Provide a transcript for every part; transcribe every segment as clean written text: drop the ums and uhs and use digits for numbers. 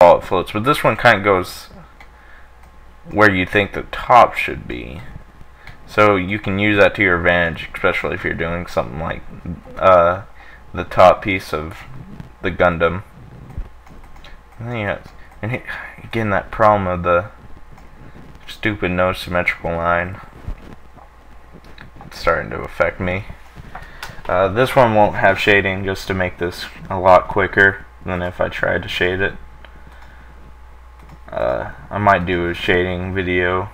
all it floats, but this one kind of goes where you think the top should be. So you can use that to your advantage, especially if you're doing something like the top piece of the Gundam. And then again, that problem of the stupid no symmetrical line. It's starting to affect me. This one won't have shading, just to make this a lot quicker than if I tried to shade it. I might do a shading video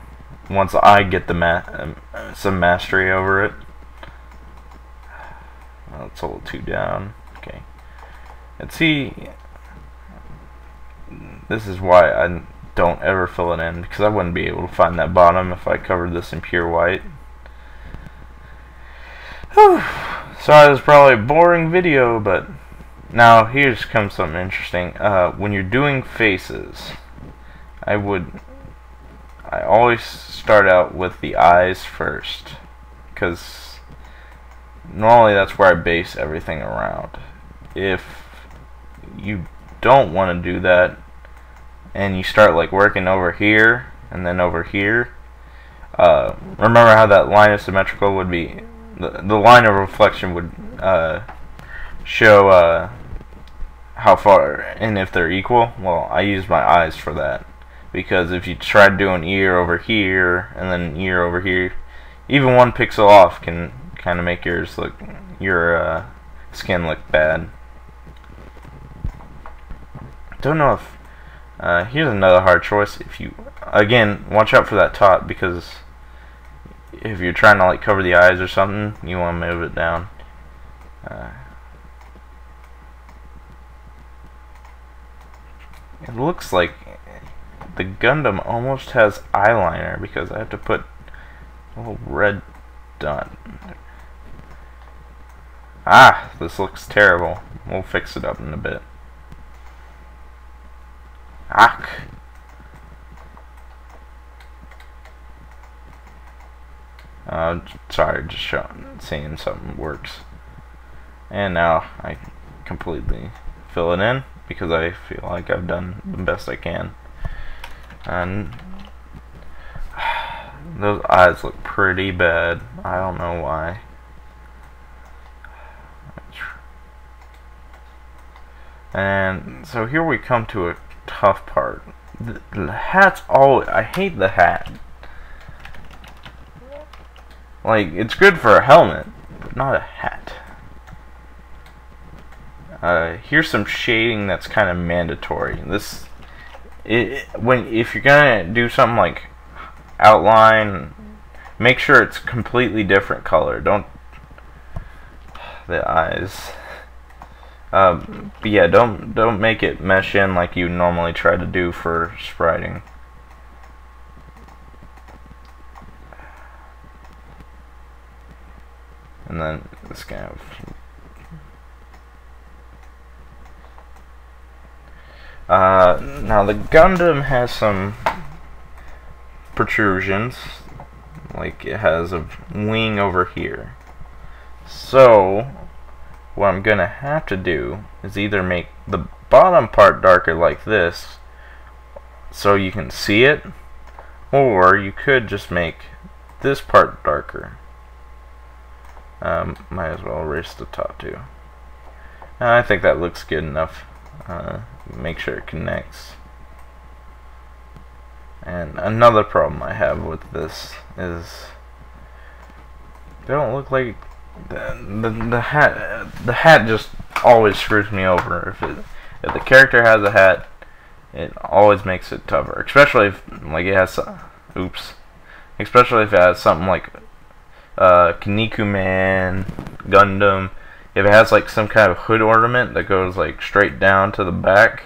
once I get the some mastery over it. Oh, it's a little too down. Okay. And see, this is why I don't ever fill it in, because I wouldn't be able to find that bottom if I covered this in pure white. Whew. Sorry, this is probably a boring video, but now here's comes something interesting. When you're doing faces, I always start out with the eyes first, because normally that's where I base everything around. If you don't want to do that, and you start like working over here and then over here, remember how that line of symmetrical would be, the line of reflection would show how far and if they're equal. Well, I use my eyes for that, because if you try doing ear over here and then ear over here, even one pixel off can kind of make your skin look bad. Don't know if here's another hard choice. If you, again, watch out for that top, because if you're trying to like cover the eyes or something, you want to move it down. It looks like the Gundam almost has eyeliner, because I have to put a little red dot. Ah, this looks terrible. We'll fix it up in a bit. Ah. Sorry, just seeing something works. And now I completely fill it in, because I feel like I've done the best I can. And those eyes look pretty bad. I don't know why. And so here we come to a tough part. The hat's always, I hate the hat. Like, it's good for a helmet, but not a hat. Here's some shading that's kind of mandatory. If you're gonna do something like outline, make sure it's completely different color. Don't the eyes. But yeah, don't make it mesh in like you normally try to do for spriting. And then this kind of now the Gundam has some protrusions, like it has a wing over here. So what I'm gonna have to do is either make the bottom part darker like this so you can see it, or you could just make this part darker. Might as well erase the top too. I think that looks good enough. Make sure it connects. And another problem I have with this is they don't look like the hat just always screws me over. If the character has a hat, it always makes it tougher, especially if like it has especially if it has something like Kinnikuman, Gundam. If it has like some kind of hood ornament that goes like straight down to the back,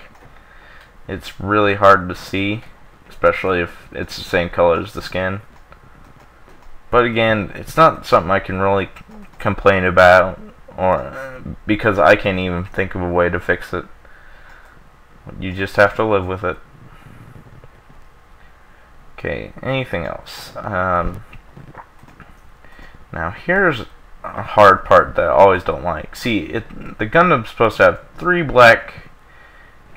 it's really hard to see, especially if it's the same color as the skin. But again, it's not something I can really complain about, or because I can't even think of a way to fix it. You just have to live with it. Okay, anything else? Now here's a hard part that I always don't like. See, the Gundam's supposed to have 3 black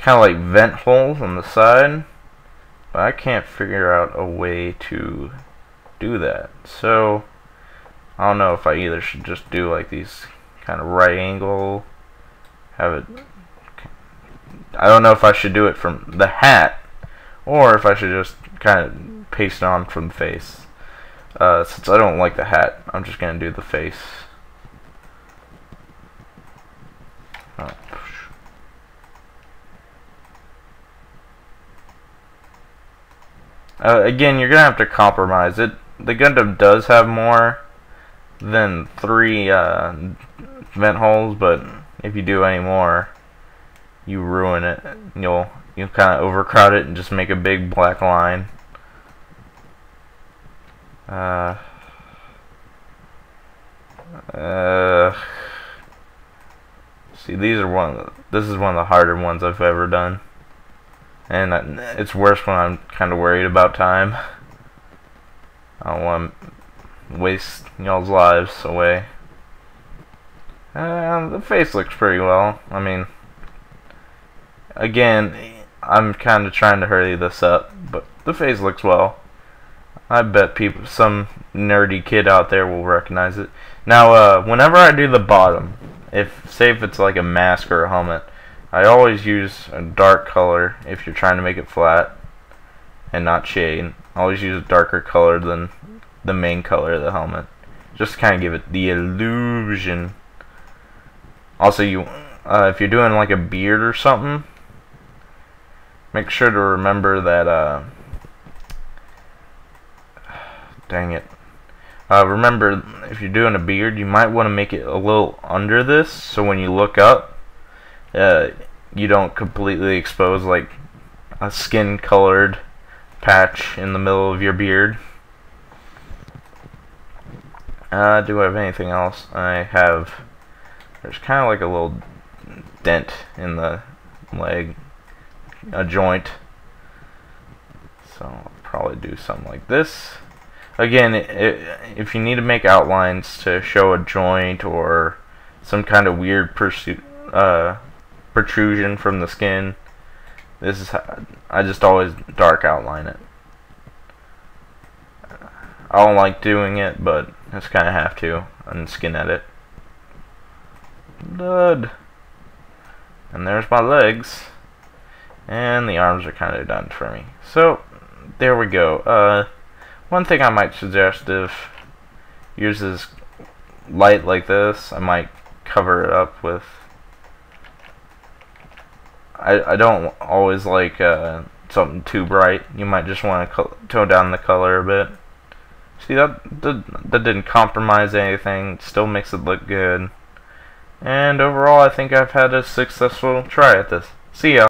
kind of like vent holes on the side, but I can't figure out a way to do that. So I don't know if I either should just do like these kind of right angle, have it, I don't know if I should do it from the hat or if I should just kind of paste it on from the face. Since I don't like the hat, I'm just gonna do the face. Again, you're gonna have to compromise it. The Gundam does have more than 3 vent holes, but if you do any more, you ruin it. You'll kind of overcrowd it and just make a big black line. See, this is one of the harder ones I've ever done, and it's worse when I'm kind of worried about time. I don't want to waste y'all's lives away. The face looks pretty well. I mean, again, I'm kind of trying to hurry this up, but the face looks well. I bet some nerdy kid out there will recognize it. Now, whenever I do the bottom, say if it's like a mask or a helmet, I always use a dark color if you're trying to make it flat and not shade. I always use a darker color than the main color of the helmet, just to kind of give it the illusion. Also, if you're doing like a beard or something, make sure to remember that, dang it. Remember, if you're doing a beard, you might want to make it a little under this, so when you look up, you don't completely expose like a skin-colored patch in the middle of your beard. Do I have anything else? There's kind of like a little dent in the leg, a joint, so I'll probably do something like this. Again, if you need to make outlines to show a joint or some kind of weird protrusion from the skin, this is how I just always dark outline it. I don't like doing it, but I just kind of have to and skin edit. Good. And there's my legs, and the arms are kind of done for me. So there we go. One thing I might suggest, if yours is light like this, I might cover it up with. I don't always like something too bright. You might just want to tone down the color a bit. See, that didn't compromise anything. It still makes it look good. And overall, I think I've had a successful try at this. See ya.